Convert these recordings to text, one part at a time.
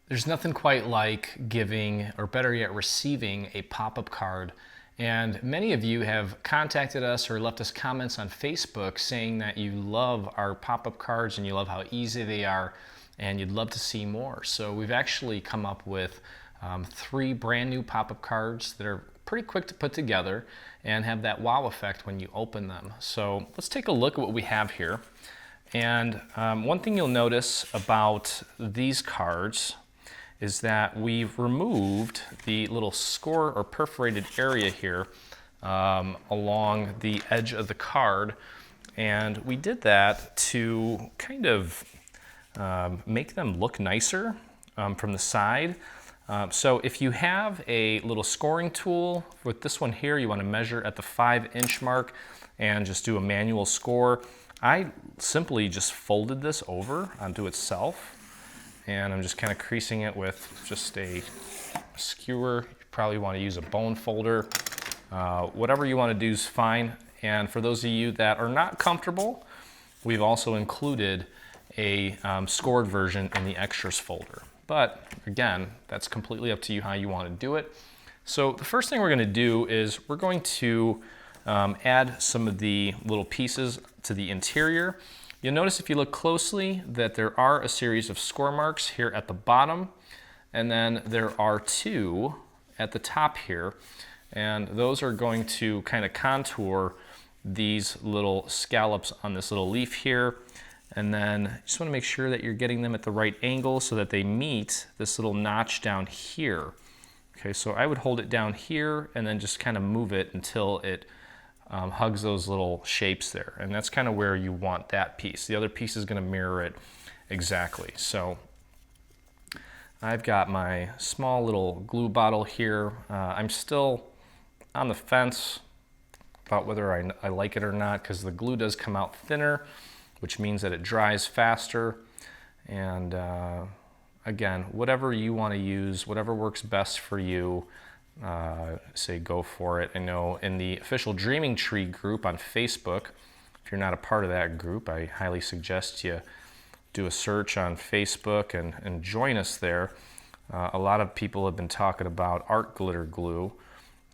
There's nothing quite like giving, or better yet, receiving a pop-up card. And many of you have contacted us or left us comments on Facebook saying that you love our pop-up cards and you love how easy they are and you'd love to see more. So we've actually come up with 3 brand new pop-up cards that are pretty quick to put together and have that wow effect when you open them. So let's take a look at what we have here. And one thing you'll notice about these cards is that we've removed the little score or perforated area here along the edge of the card. And we did that to kind of make them look nicer from the side. So if you have a little scoring tool, with this one here, you want to measure at the 5-inch mark and just do a manual score. I simply just folded this over onto itself, and I'm just kind of creasing it with just a skewer. You probably want to use a bone folder. Whatever you want to do is fine. And for those of you that are not comfortable, we've also included a scored version in the extras folder. But again, that's completely up to you how you want to do it. So the first thing we're going to do is we're going to add some of the little pieces to the interior. You'll notice if you look closely that there are a series of score marks here at the bottom, and then there are 2 at the top here, and those are going to kind of contour these little scallops on this little leaf here. And then you just want to make sure that you're getting them at the right angle so that they meet this little notch down here. Okay, so I would hold it down here and then just kind of move it until it hugs those little shapes there. And that's kind of where you want that piece. The other piece is going to mirror it exactly. So I've got my small little glue bottle here. I'm still on the fence about whether I like it or not, because the glue does come out thinner, which means that it dries faster. And again, whatever you want to use, whatever works best for you, say go for it. I know in the official Dreaming Tree group on Facebook, if you're not a part of that group, I highly suggest you do a search on Facebook and join us there. A lot of people have been talking about art glitter glue.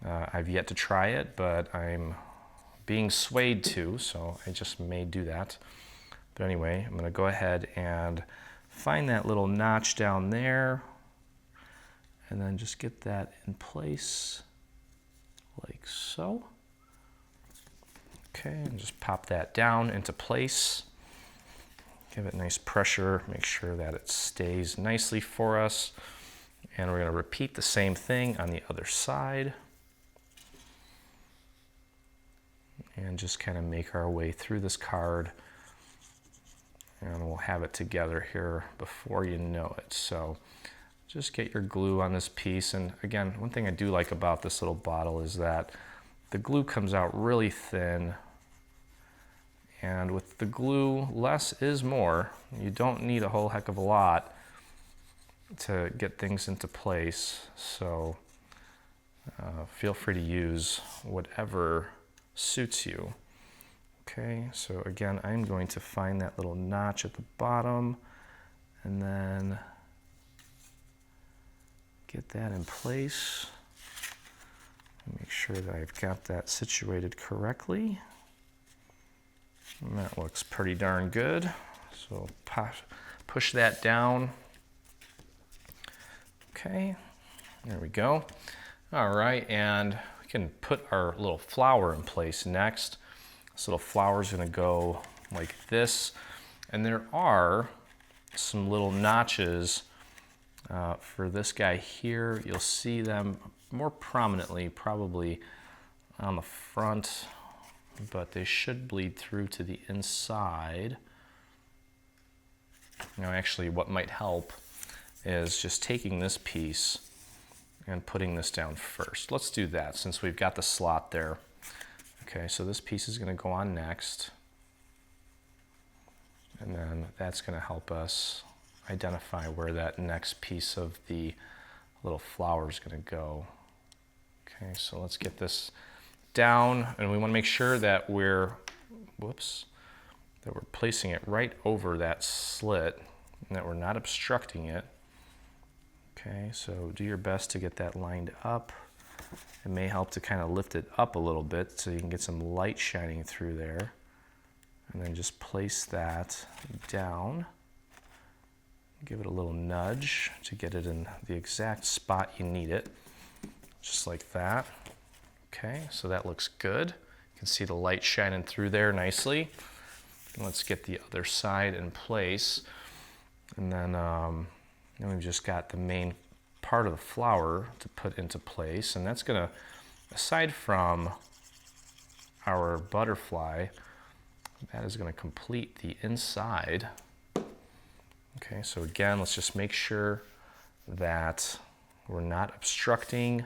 I've yet to try it, but I'm being swayed to, so I just may do that. But anyway, I'm going to go ahead and find that little notch down there, and then just get that in place like so. Okay, and just pop that down into place. Give it nice pressure, make sure that it stays nicely for us. And we're going to repeat the same thing on the other side. And just kind of make our way through this card. And we'll have it together here before you know it. So just get your glue on this piece. And again, one thing I do like about this little bottle is that the glue comes out really thin. And with the glue, less is more. You don't need a whole heck of a lot to get things into place. So feel free to use whatever suits you. Okay, so again, I'm going to find that little notch at the bottom and then get that in place. Make sure that I've got that situated correctly. And that looks pretty darn good. So push that down. Okay, there we go. All right, and we can put our little flower in place next. This little flower is going to go like this, and there are some little notches for this guy here. You'll see them more prominently probably on the front, but they should bleed through to the inside. Now actually what might help is just taking this piece and putting this down first. Let's do that since we've got the slot there. Okay, so this piece is going to go on next, and then that's going to help us identify where that next piece of the little flower is going to go. Okay, so let's get this down, and we want to make sure that we're placing it right over that slit and that we're not obstructing it. Okay, so do your best to get that lined up. It may help to kind of lift it up a little bit so you can get some light shining through there. And then just place that down. Give it a little nudge to get it in the exact spot you need it. Just like that. Okay, so that looks good. You can see the light shining through there nicely. Let's get the other side in place. And then we've just got the main part of the flower to put into place. And that's gonna, aside from our butterfly, that is gonna complete the inside. Okay, so again, let's just make sure that we're not obstructing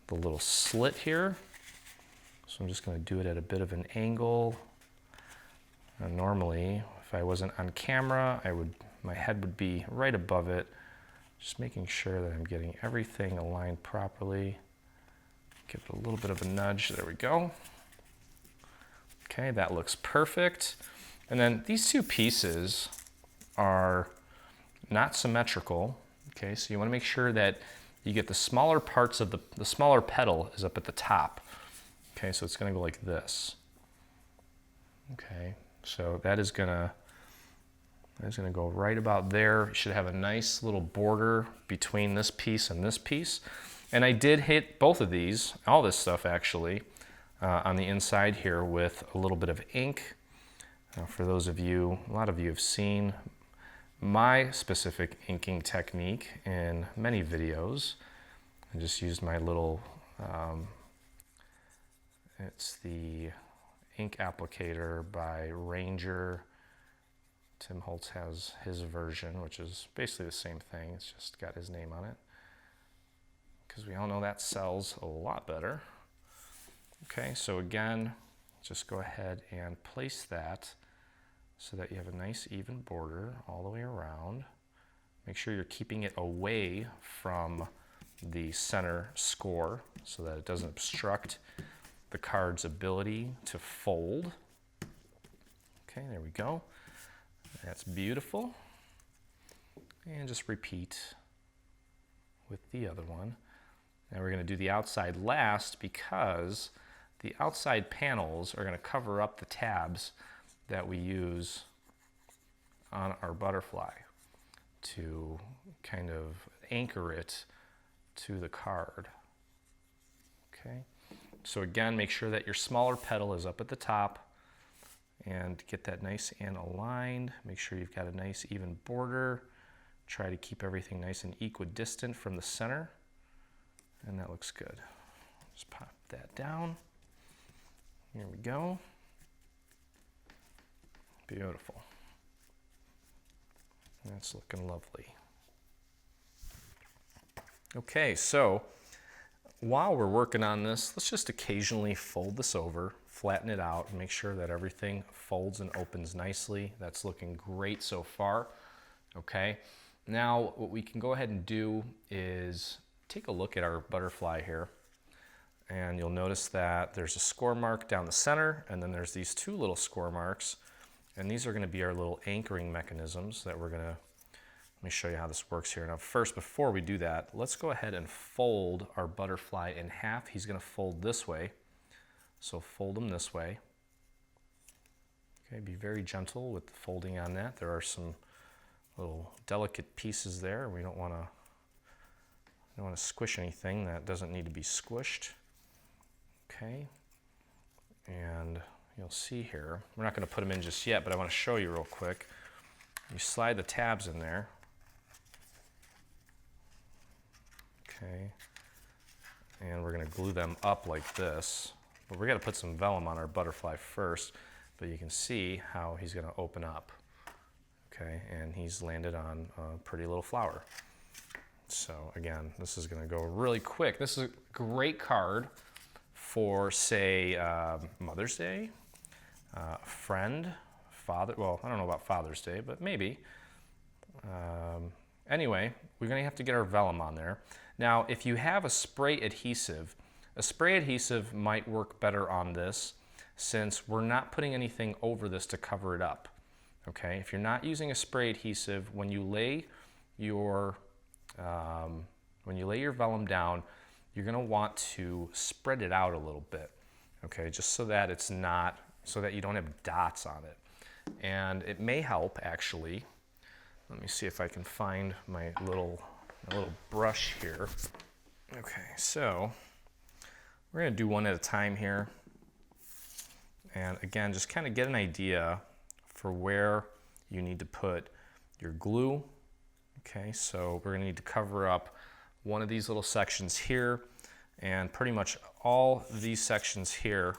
the little slit here. So I'm just gonna do it at a bit of an angle. And normally, if I wasn't on camera, my head would be right above it. Just making sure that I'm getting everything aligned properly. Give it a little bit of a nudge, there we go. Okay, that looks perfect. And then these two pieces are not symmetrical. Okay, so you wanna make sure that you get the smaller parts of the smaller petal is up at the top. Okay, so it's gonna go like this. Okay, so that is gonna go right about there. You should have a nice little border between this piece and this piece. And I did hit both of these, all this stuff actually, on the inside here with a little bit of ink. For those of you, a lot of you have seen my specific inking technique in many videos. I just used my little, it's the ink applicator by Ranger. Tim Holtz has his version, which is basically the same thing. It's just got his name on it. Because we all know that sells a lot better. Okay, so again, just go ahead and place that so that you have a nice even border all the way around. Make sure you're keeping it away from the center score so that it doesn't obstruct the card's ability to fold. Okay, there we go. That's beautiful. And just repeat with the other one. Now we're going to do the outside last because the outside panels are going to cover up the tabs that we use on our butterfly to kind of anchor it to the card. Okay, so again, make sure that your smaller petal is up at the top and get that nice and aligned. Make sure you've got a nice even border. Try to keep everything nice and equidistant from the center, and that looks good. Just pop that down. Here we go. Beautiful. That's looking lovely. Okay, so while we're working on this, let's just occasionally fold this over, flatten it out, and make sure that everything folds and opens nicely. That's looking great so far. Okay, now what we can go ahead and do is take a look at our butterfly here. And you'll notice that there's a score mark down the center, and then there's these two little score marks. And these are going to be our little anchoring mechanisms that we're going to, let me show you how this works here. Now first, before we do that, let's go ahead and fold our butterfly in half. He's going to fold this way. So fold him this way. Okay, be very gentle with the folding on that. There are some little delicate pieces there. We don't want to squish anything that doesn't need to be squished. Okay, and you'll see here, we're not going to put them in just yet, but I want to show you real quick. You slide the tabs in there. Okay, and we're going to glue them up like this. But we're going to put some vellum on our butterfly first, but you can see how he's going to open up. Okay, and he's landed on a pretty little flower. So again, this is going to go really quick. This is a great card for, say, Mother's Day, friend, father, well, I don't know about Father's Day, but maybe. Anyway, we're going to have to get our vellum on there. Now, if you have a spray adhesive might work better on this since we're not putting anything over this to cover it up. Okay, if you're not using a spray adhesive, when you lay your when you lay your vellum down, you're going to want to spread it out a little bit, okay, just so that it's not, so that you don't have dots on it. And it may help, actually. Let me see if I can find my little brush here. Okay, so we're going to do one at a time here. And again, just kind of get an idea for where you need to put your glue. Okay, so we're going to need to cover up one of these little sections here and pretty much all these sections here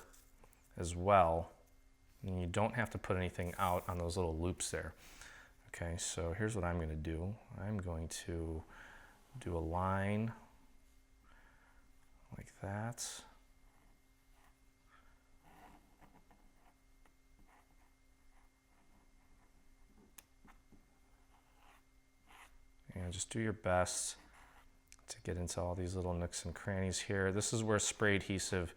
as well. And you don't have to put anything out on those little loops there. Okay, so here's what I'm going to do. I'm going to do a line like that. And just do your best to get into all these little nooks and crannies here. This is where spray adhesive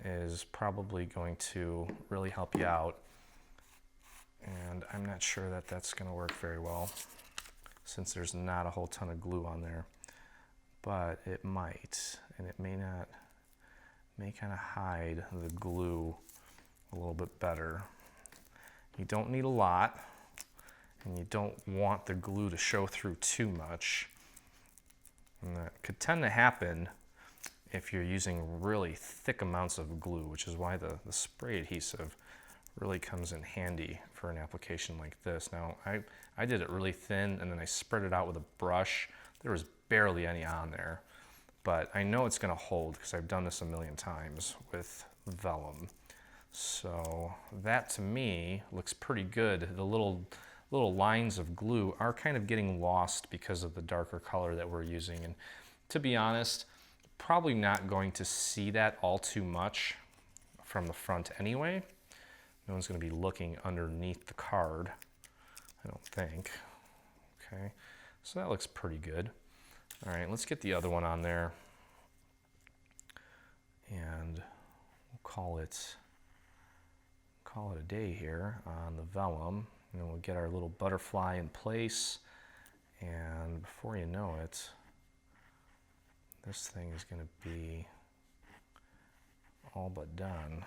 is probably going to really help you out. And I'm not sure that that's going to work very well since there's not a whole ton of glue on there. But it might, and it may kind of hide the glue a little bit better. You don't need a lot, and you don't want the glue to show through too much. And that could tend to happen if you're using really thick amounts of glue, which is why the spray adhesive really comes in handy for an application like this. Now, I did it really thin, and then I spread it out with a brush. There was barely any on there, but I know it's going to hold because I've done this a million times with vellum. So that to me looks pretty good. The little lines of glue are kind of getting lost because of the darker color that we're using. And to be honest, probably not going to see that all too much from the front anyway. No one's going to be looking underneath the card, I don't think. Okay, so that looks pretty good. All right, let's get the other one on there. And we'll call it a day here on the vellum. And we'll get our little butterfly in place. And before you know it, this thing is going to be all but done.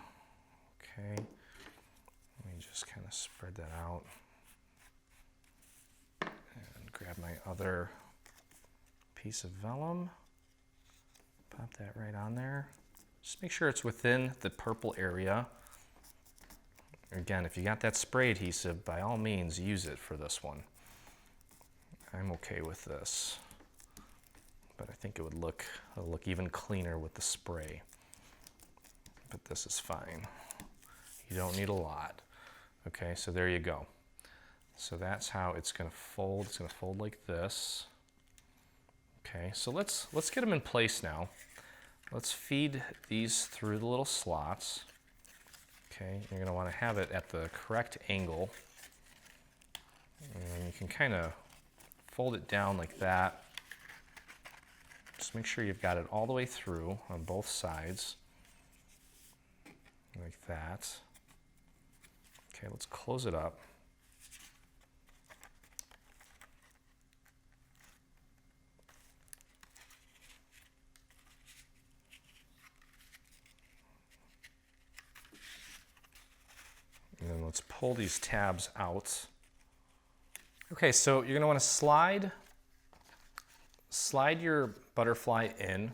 Okay, let me just kind of spread that out and grab my other piece of vellum, pop that right on there. Just make sure it's within the purple area. Again, if you got that spray adhesive, by all means use it for this one. I'm okay with this, but I think it'll look even cleaner with the spray. But this is fine. You don't need a lot. Okay, so there you go. So that's how it's going to fold. It's going to fold like this. Okay, so let's get them in place now. Let's feed these through the little slots. Okay, you're going to want to have it at the correct angle. And you can kind of fold it down like that. Just make sure you've got it all the way through on both sides. Like that. Okay, let's close it up. And then let's pull these tabs out. Okay, so you're going to want to slide your butterfly in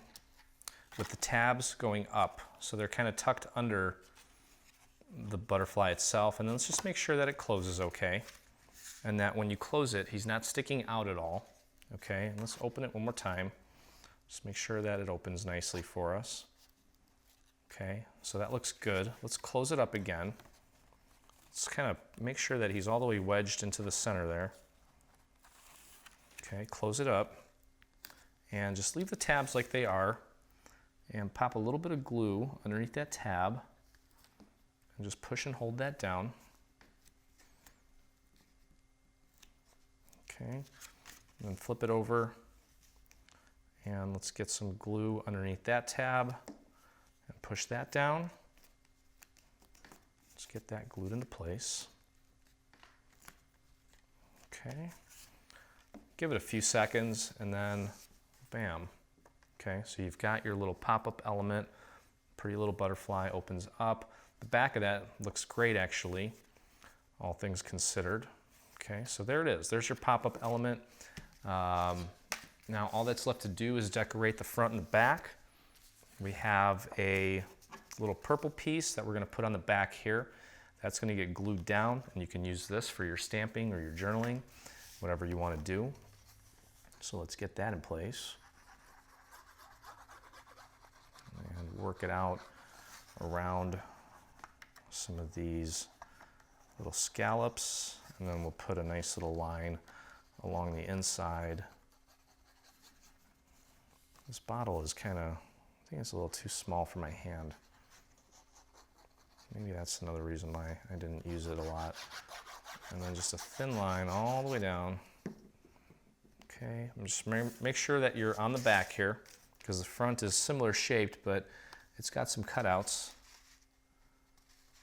with the tabs going up. So they're kind of tucked under the butterfly itself. And then let's just make sure that it closes okay. And that when you close it, he's not sticking out at all. Okay, and let's open it one more time. Just make sure that it opens nicely for us. Okay, so that looks good. Let's close it up again. Let's kind of make sure that he's all the way wedged into the center there. Okay, close it up. And just leave the tabs like they are. And pop a little bit of glue underneath that tab. And just push and hold that down. Okay, and then flip it over. And let's get some glue underneath that tab. And push that down. Let's get that glued into place. Okay. give it a few seconds, and then bam. Okay, so you've got your little pop-up element. Pretty little butterfly opens up. The back of that looks great, actually, all things considered. Okay, so there it is. There's your pop-up element. Now all that's left to do is decorate the front and the back. We have a little purple piece that we're going to put on the back here. That's going to get glued down, and you can use this for your stamping or your journaling, whatever you want to do. So let's get that in place and work it out around some of these little scallops, and then we'll put a nice little line along the inside. This bottle is kind of, I think it's a little too small for my hand. Maybe that's another reason why I didn't use it a lot. And then just a thin line all the way down. Okay, just make sure that you're on the back here, because the front is similar shaped, but it's got some cutouts.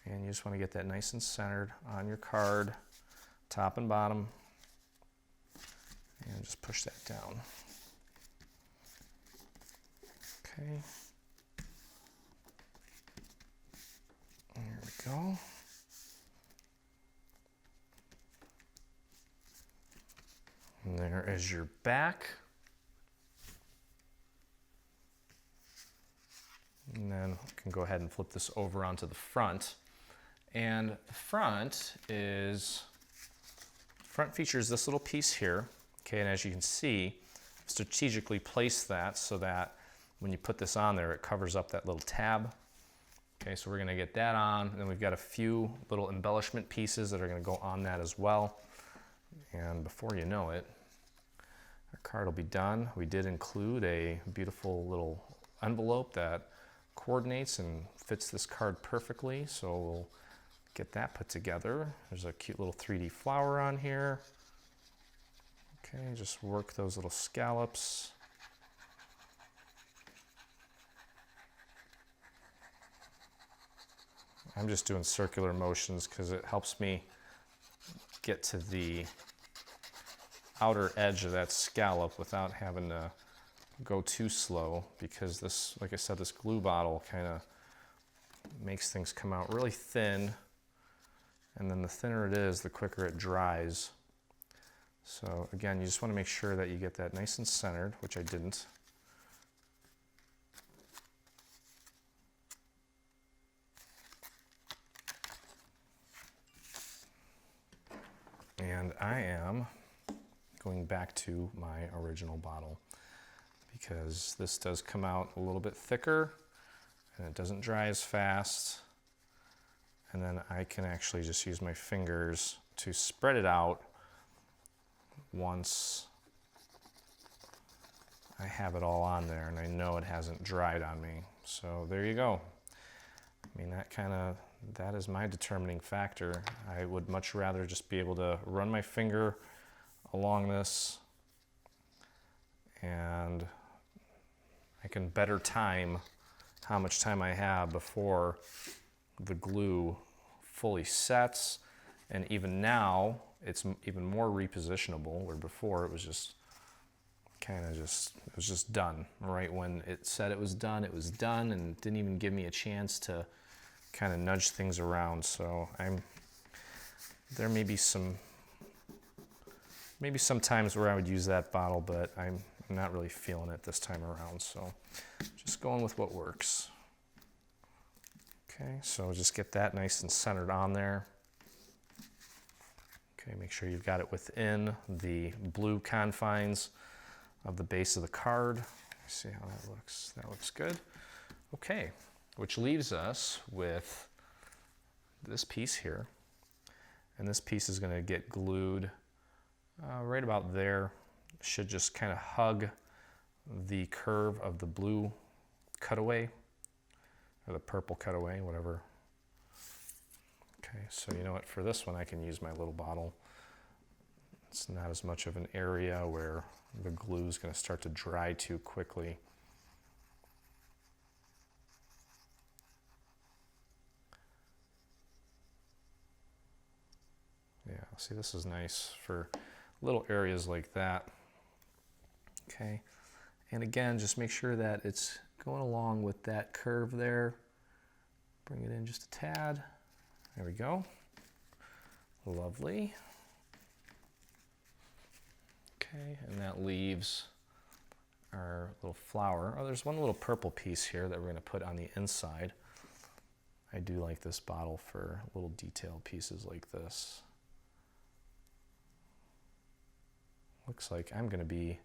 And you just want to get that nice and centered on your card, top and bottom. And just push that down. Okay. There we go. And there is your back. And then we can go ahead and flip this over onto the front. And the front features this little piece here. Okay, and as you can see, strategically placed that so that when you put this on there, it covers up that little tab. Okay, so we're going to get that on, and then we've got a few little embellishment pieces that are going to go on that as well. And before you know it, our card will be done. We did include a beautiful little envelope that coordinates and fits this card perfectly, so we'll get that put together. There's a cute little 3D flower on here. Okay, just work those little scallops. I'm just doing circular motions because it helps me get to the outer edge of that scallop without having to go too slow, because this, like I said, this glue bottle kind of makes things come out really thin, and then the thinner it is, the quicker it dries. So again, you just want to make sure that you get that nice and centered, which I didn't. And I am going back to my original bottle, because this does come out a little bit thicker and it doesn't dry as fast. And then I can actually just use my fingers to spread it out once I have it all on there and I know it hasn't dried on me. So there you go. I mean, that is my determining factor. I would much rather just be able to run my finger along this, and I can better time how much time I have before the glue fully sets. And even now, it's even more repositionable, where before it was just it was just done. Right when it said it was done, and didn't even give me a chance to kind of nudge things around. So there may be some times where I would use that bottle, but I'm not really feeling it this time around. So just going with what works. Okay, so just get that nice and centered on there. Okay, make sure you've got it within the blue confines of the base of the card. See how that looks. That looks good. Okay, which leaves us with this piece here. And this piece is going to get glued right about there. Should just kind of hug the curve of the blue cutaway, or the purple cutaway, whatever. Okay, so you know what, for this one I can use my little bottle. It's not as much of an area where the glue is going to start to dry too quickly. Yeah, see, this is nice for little areas like that. Okay, and again, just make sure that it's going along with that curve there. Bring it in just a tad. There we go. Lovely. Okay, and that leaves our little flower. Oh, there's one little purple piece here that we're going to put on the inside. I do like this bottle for little detailed pieces like this. Looks like I'm going to be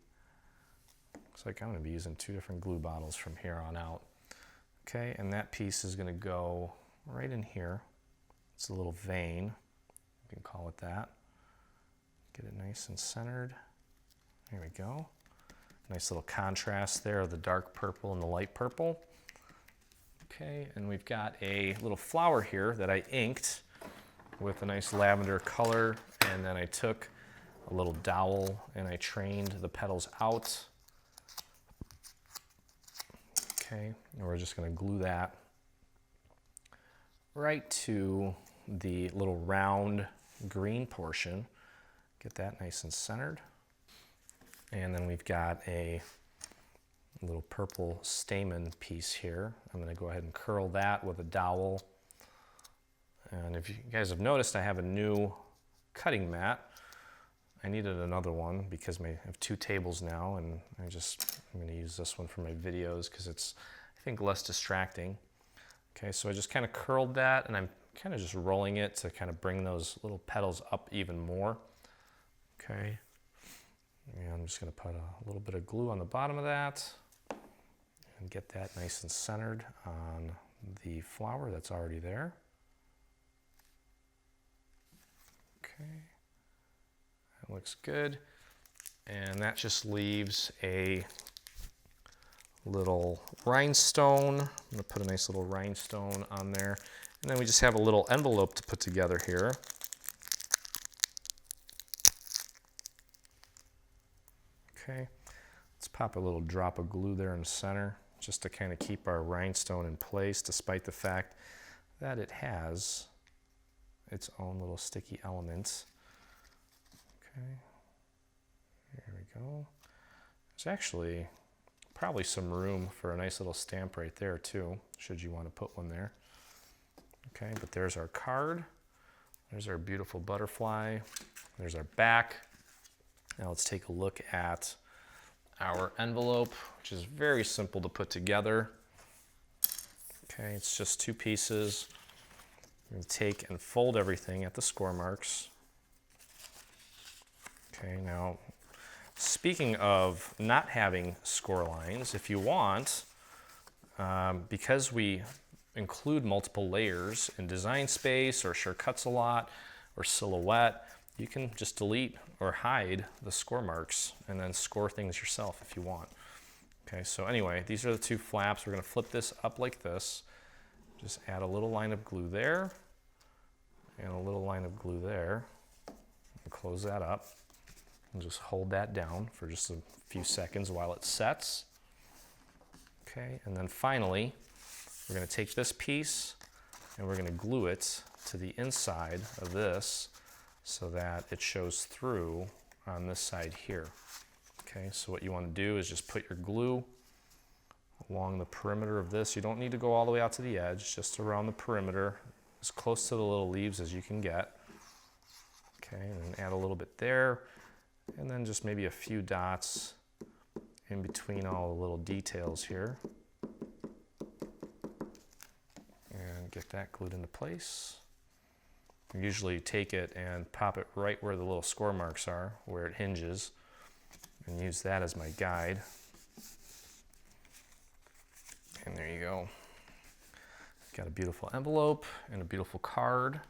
using 2 different glue bottles from here on out. Okay, and that piece is going to go right in here. It's a little vein, you can call it that. Get it nice and centered. There we go. Nice little contrast there of the dark purple and the light purple. Okay, and we've got a little flower here that I inked with a nice lavender color, and then I took a little dowel and I trained the petals out. Okay, and we're just going to glue that right to the little round green portion. Get that nice and centered. And then we've got a little purple stamen piece here. I'm going to go ahead and curl that with a dowel. And if you guys have noticed, I have a new cutting mat. I needed another one because I have 2 tables now, and I'm going to use this one for my videos because it's, I think, less distracting. Okay, so I just kind of curled that, and I'm kind of just rolling it to kind of bring those little petals up even more. Okay, and I'm just going to put a little bit of glue on the bottom of that and get that nice and centered on the flower that's already there. Okay, that looks good. And that just leaves a little rhinestone. I'm going to put a nice little rhinestone on there. And then we just have a little envelope to put together here. Okay, let's pop a little drop of glue there in the center just to kind of keep our rhinestone in place, despite the fact that it has its own little sticky elements. Okay, there we go. There's actually probably some room for a nice little stamp right there too, should you want to put one there. Okay, but there's our card. There's our beautiful butterfly. There's our back. Now let's take a look at our envelope, which is very simple to put together. Okay, it's just 2 pieces. I'm going to take and fold everything at the score marks. Okay, now speaking of not having score lines, if you want, because we include multiple layers in design space or sure cuts a lot or silhouette, you can just delete or hide the score marks and then score things yourself if you want. Okay, so anyway, these are the 2 flaps. We're going to flip this up like this. Just add a little line of glue there and a little line of glue there. And close that up and just hold that down for just a few seconds while it sets. Okay, and then finally, we're going to take this piece and we're going to glue it to the inside of this so that it shows through on this side here. Okay, so what you want to do is just put your glue along the perimeter of this. You don't need to go all the way out to the edge, just around the perimeter, as close to the little leaves as you can get. Okay, and then add a little bit there, and then just maybe a few dots in between all the little details here. And get that glued into place. Usually take it and pop it right where the little score marks are, where it hinges, and use that as my guide. And there you go. Got a beautiful envelope and a beautiful card.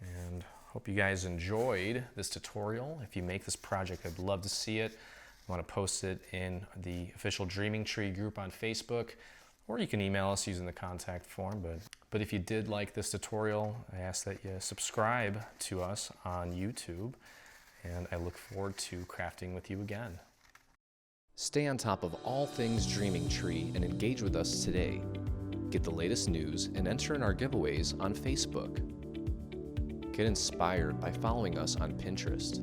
And hope you guys enjoyed this tutorial. If you make this project, I'd love to see it. I want to post it in the official Dreaming Tree group on Facebook, or you can email us using the contact form. But if you did like this tutorial, I ask that you subscribe to us on YouTube, and I look forward to crafting with you again. Stay on top of all things Dreaming Tree and engage with us today. Get the latest news and enter in our giveaways on Facebook. Get inspired by following us on Pinterest.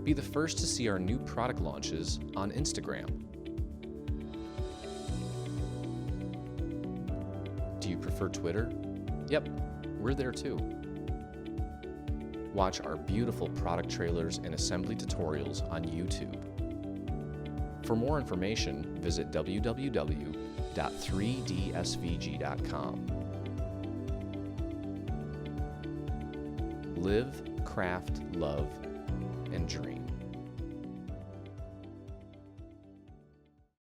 Be the first to see our new product launches on Instagram. Do you prefer Twitter? Yep, we're there too. Watch our beautiful product trailers and assembly tutorials on YouTube. For more information, visit www.3dsvg.com. Live, craft, love, and dream.